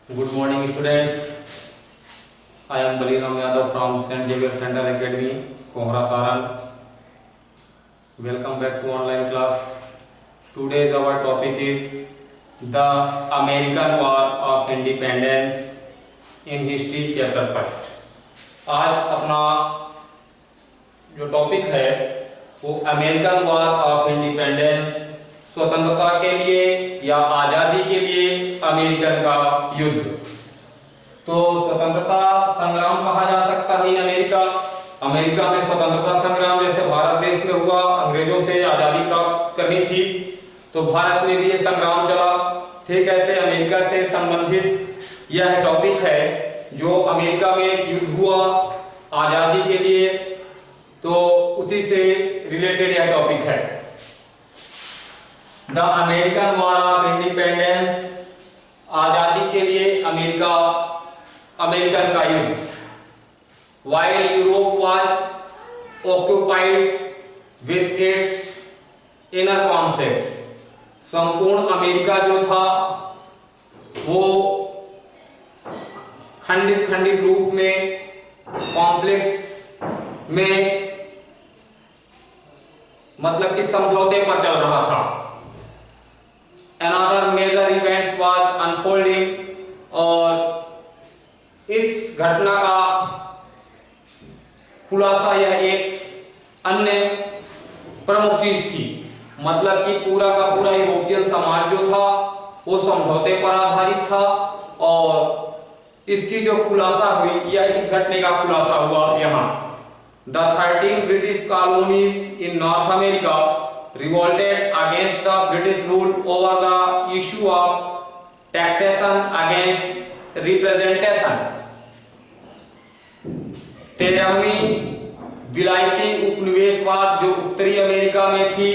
Good morning, students. I am Baliram Yadav from St. Xavier Central Academy, Kohra Saran. Welcome back to online class. Today's our topic is the American War of Independence in History Chapter First. आज अपना जो topic है वो American war of independence, स्वतंत्रता के लिए या आज़ादी के लिए अमेरिकन का युद्ध। तो स्वतंत्रता संग्राम कहा जा सकता है इन अमेरिका में स्वतंत्रता संग्राम जैसे भारत देश में हुआ, अंग्रेजों से आज़ादी प्राप्त करनी थी तो भारत में भी ये संग्राम चला। ठीक ऐसे अमेरिका से संबंधित यह टॉपिक है जो अमेरिका में एक युद्ध हुआ आज़ादी के लिए, तो उसी से रिलेटेड यह टॉपिक है। The American war of independence, आजादी के लिए अमेरिकन का युद्ध। While Europe was occupied with its inner conflicts, संपूर्ण अमेरिका जो था वो खंडित रूप में कॉन्फ्लिक्ट्स में मतलब कि समझौते पर चल रहा था। Another major events was unfolding, और इस घटना का खुलासा यह एक अन्य प्रमुख चीज थी, मतलब कि पूरा का पूरा यूरोपियन समाज जो था वो समझौते पर आधारित था, और इसकी जो खुलासा हुई या इस घटने का खुलासा हुआ यहाँ। The 13 British colonies in North America revolted against the British rule over the issue of taxation against representation। 13वीं विलायती उपनिवेशवाद जो उत्तरी अमेरिका में थी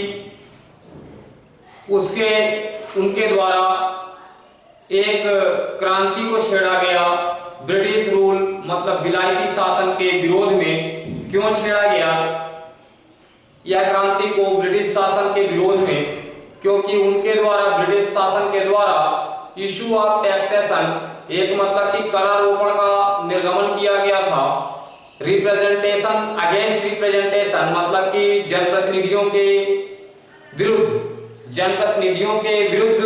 उनके द्वारा एक क्रांति को छेड़ा गया ब्रिटिश रूल मतलब विलायती शासन के विरोध में। क्यों छेड़ा गया यह क्रांति को ब्रिटिश शासन के विरोध में? क्योंकि उनके द्वारा ब्रिटिश शासन के द्वारा इशू ऑफ टैक्सेशन, एक मतलब कि करारोपण का निर्गमन किया गया था। रिप्रेजेंटेशन अगेंस्ट रिप्रेजेंटेशन मतलब कि जनप्रतिनिधियों के विरुद्ध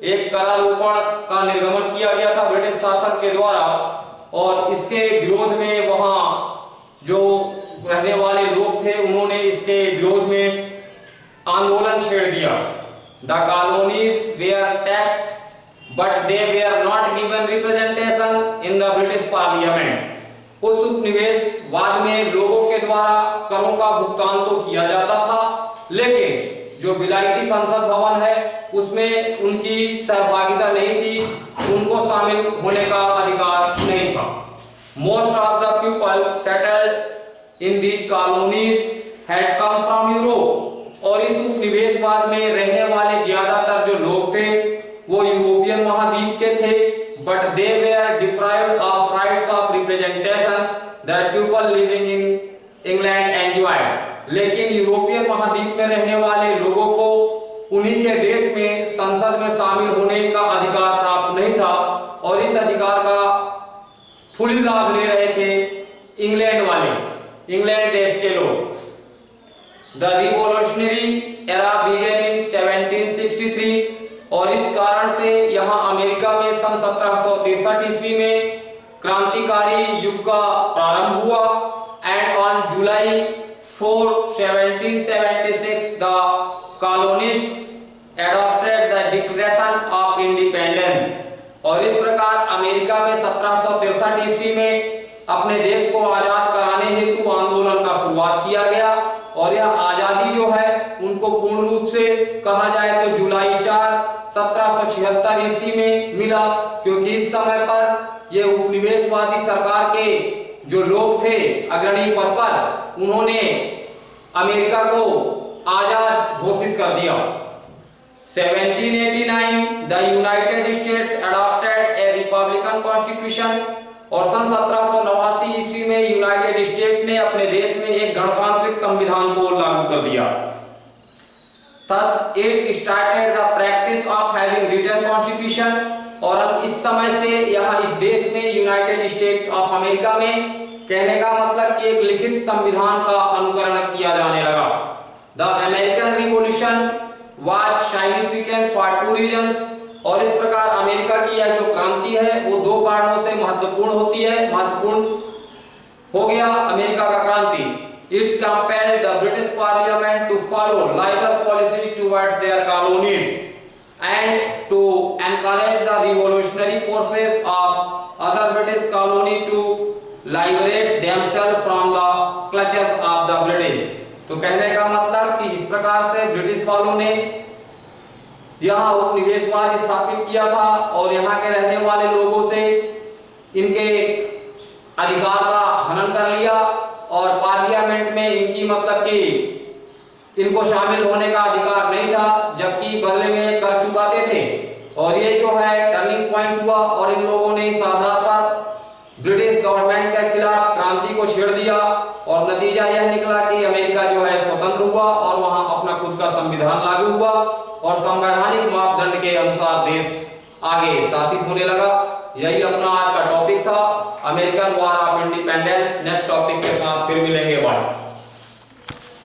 एक करारोपण का निर्गमन किया गया था ब्रिटिश शासन के द्वारा, और इसके विरोध में वहां जो रहने वाले लोग थे उन्होंने इसके विरोध में आंदोलन छेड़ दिया। The colonies were taxed but they were not given representation in the British parliament. उस उपनिवेशवाद में लोगों के द्वारा करों का भुगतान तो किया जाता था, लेकिन जो विलायती संसद भवन है उसमें उनकी सहभागिता नहीं थी, उनको शामिल होने का अधिकार नहीं था। Most of the people settled in these colonies had come from Europe, और इस उपनिवेशवाद में रहने वाले ज्यादातर जो लोग थे वो यूरोपियन महाद्वीप के थे। But they were deprived of rights of representation that people living in England enjoyed. लेकिन यूरोपियन महाद्वीप में रहने वाले लोगों को उन्हीं के देश में संसद में शामिल होने का अधिकार प्राप्त नहीं था, और इस अधिकार का फुल लाभ ले रहे थे इंग्लैंड देश के लोग। The revolutionary era began in 1763, और इस कारण से यहाँ अमेरिका में सन 1763 ईस्वी में क्रांतिकारी युग का प्रारंभ हुआ। And on July 4, 1776 the colonists adopted the declaration of independence, और इस प्रकार अमेरिका में 1763 ईस्वी में अपने देश को आजाद कराने हेतु आंदोलन का शुरुआत किया गया। और यह आजादी जो है उनको पूर्ण रूप से कहा जाए तो जुलाई 4, 1776 ईस्वी में मिला, क्योंकि इस समय पर यह उपनिवेशवादी सरकार के जो लोग थे अग्रणी पद पर, उन्होंने अमेरिका को आजाद घोषित कर दिया। 1789 the United states adopted A Republican constitution, और सन 1789 ईस्वी में यूनाइटेड स्टेट ने अपने देश में एक गणतांत्रिक संविधान को लागू कर दिया। Thus it started the practice of having written constitution, और इस समय से यहाँ इस देश में यूनाइटेड स्टेट ऑफ अमेरिका में कहने का मतलब कि एक लिखित संविधान का अनुकरण किया जाने लगा। The American revolution was significant for two reasons, और इस प्रकार अमेरिका की यह जो क्रांति है वो दो कारणों से महत्वपूर्ण होती है, महत्वपूर्ण हो गया अमेरिका का क्रांति। It compelled the British parliament to follow liberal policies towards their colonies and to encourage the revolutionary forces of other British colony to liberate themselves from the clutches of the British। तो कहने का मतलब कि इस प्रकार से British वालों ने यहाँ उपनिवेशवाद स्थापित किया था और यहाँ के रहने वाले लोगों से इनके अधिकार का हनन कर लिया और पार्लियामेंट में इनकी मतलब कि इनको शामिल होने का अधिकार नहीं था, जबकि बदले में कर चुकाते थे। और ये जो है टर्निंग पॉइंट हुआ और इन लोगों ने इस आधार पर ब्रिटिश गवर्नमेंट के खिलाफ क्रांति को छेड़ दिया और नतीजा यह निकला कि अमेरिका जो है स्वतंत्र हुआ और वहां अपना खुद का संविधान लागू हुआ और संवैधानिक मापदंड के अनुसार देश आगे शासित होने लगा। यही अपना आज का टॉपिक था, American war of independence. Next topic के साथ फिर मिलेंगे। बाय।